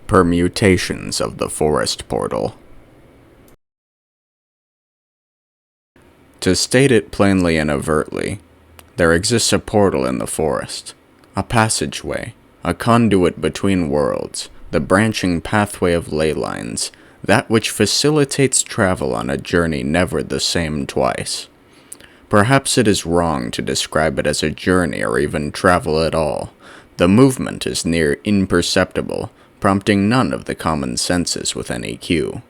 Permutations of the Forest Portal. To state it plainly and overtly, there exists a portal in the forest, a passageway, a conduit between worlds, the branching pathway of ley lines, that which facilitates travel on a journey never the same twice. Perhaps it is wrong to describe it as a journey or even travel at all. The movement is near imperceptible, prompting none of the common senses with any cue.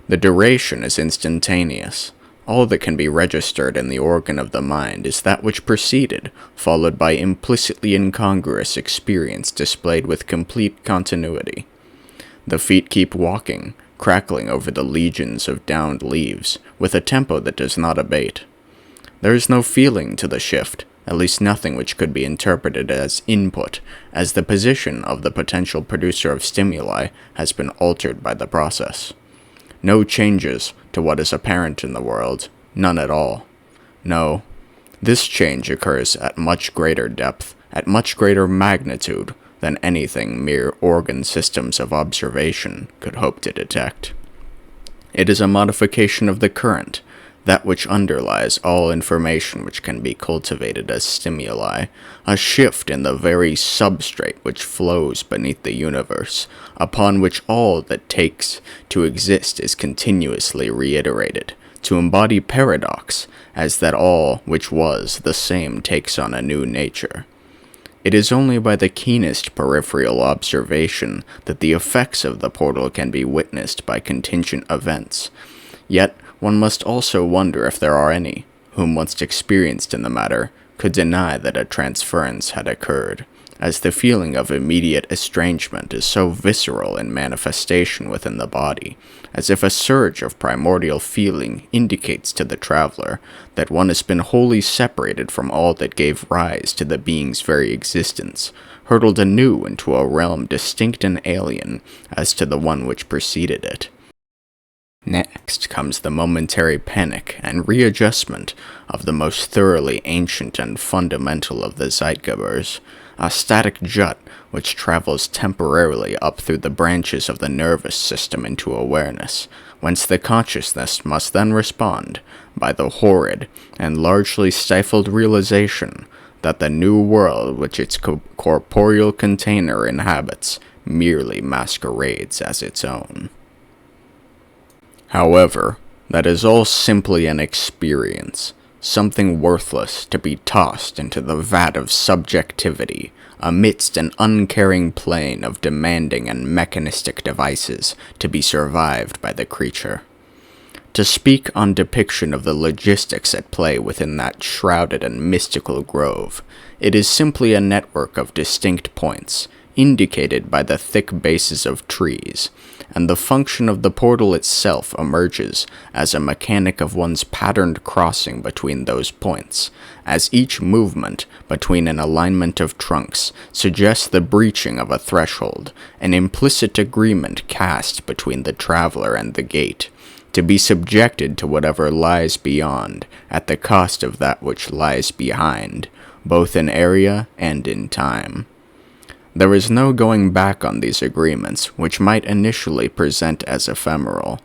The duration is instantaneous. All that can be registered in the organ of the mind is that which preceded, followed by implicitly incongruous experience displayed with complete continuity. The feet keep walking, crackling over the legions of downed leaves, with a tempo that does not abate. There is no feeling to the shift, at least nothing which could be interpreted as input, as the position of the potential producer of stimuli has been altered by the process. No changes to what is apparent in the world, none at all. No, this change occurs at much greater depth, at much greater magnitude than anything mere organ systems of observation could hope to detect. It is a modification of the current, that which underlies all information which can be cultivated as stimuli, a shift in the very substrate which flows beneath the universe, upon which all that takes to exist is continuously reiterated, to embody paradox, as that all which was the same takes on a new nature. It is only by the keenest peripheral observation that the effects of the portal can be witnessed by contingent events. Yet, one must also wonder if there are any, whom once experienced in the matter, could deny that a transference had occurred, as the feeling of immediate estrangement is so visceral in manifestation within the body, as if a surge of primordial feeling indicates to the traveler that one has been wholly separated from all that gave rise to the being's very existence, hurtled anew into a realm distinct and alien as to the one which preceded it. Next comes the momentary panic and readjustment of the most thoroughly ancient and fundamental of the Zeitgebers, a static jut which travels temporarily up through the branches of the nervous system into awareness, whence the consciousness must then respond by the horrid and largely stifled realization that the new world which its corporeal container inhabits merely masquerades as its own. However, that is all simply an experience, something worthless to be tossed into the vat of subjectivity amidst an uncaring plane of demanding and mechanistic devices to be survived by the creature. To speak on depiction of the logistics at play within that shrouded and mystical grove, it is simply a network of distinct points, indicated by the thick bases of trees, and the function of the portal itself emerges as a mechanic of one's patterned crossing between those points, as each movement between an alignment of trunks suggests the breaching of a threshold, an implicit agreement cast between the traveler and the gate, to be subjected to whatever lies beyond at the cost of that which lies behind, both in area and in time. There is no going back on these agreements, which might initially present as ephemeral.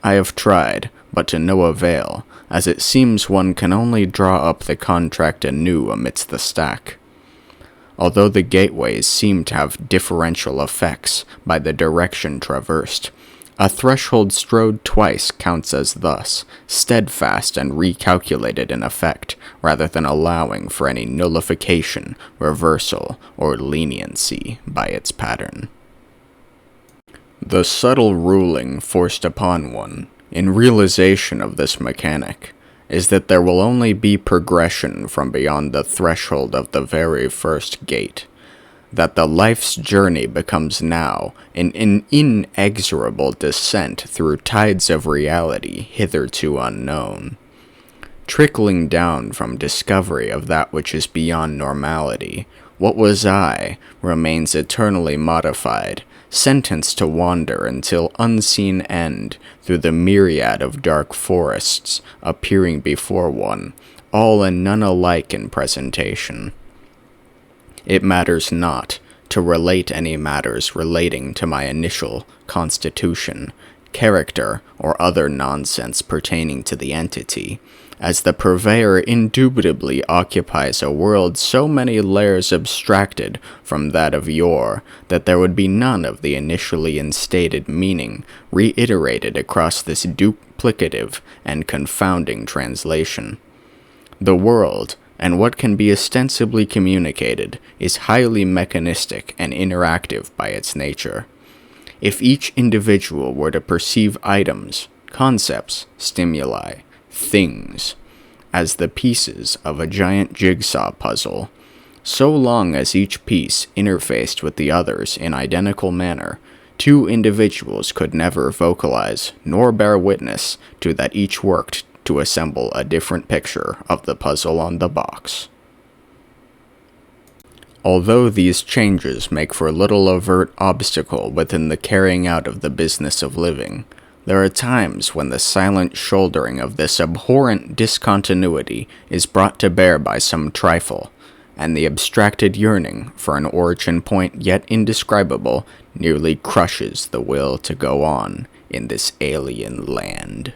I have tried, but to no avail, as it seems one can only draw up the contract anew amidst the stack. Although the gateways seem to have differential effects by the direction traversed, a threshold strode twice counts as thus, steadfast and recalculated in effect, rather than allowing for any nullification, reversal, or leniency by its pattern. The subtle ruling forced upon one, in realization of this mechanic, is that there will only be progression from beyond the threshold of the very first gate, that the life's journey becomes now an inexorable descent through tides of reality hitherto unknown. Trickling down from discovery of that which is beyond normality, what was I remains eternally modified, sentenced to wander until unseen end through the myriad of dark forests appearing before one, all and none alike in presentation. It matters not to relate any matters relating to my initial constitution, character, or other nonsense pertaining to the entity, as the purveyor indubitably occupies a world so many layers abstracted from that of yore that there would be none of the initially instated meaning reiterated across this duplicative and confounding translation. The world, and what can be ostensibly communicated, is highly mechanistic and interactive by its nature. If each individual were to perceive items, concepts, stimuli, things, as the pieces of a giant jigsaw puzzle, so long as each piece interfaced with the others in identical manner, two individuals could never vocalize nor bear witness to that each worked to assemble a different picture of the puzzle on the box. Although these changes make for little overt obstacle within the carrying out of the business of living, there are times when the silent shouldering of this abhorrent discontinuity is brought to bear by some trifle, and the abstracted yearning for an origin point yet indescribable nearly crushes the will to go on in this alien land.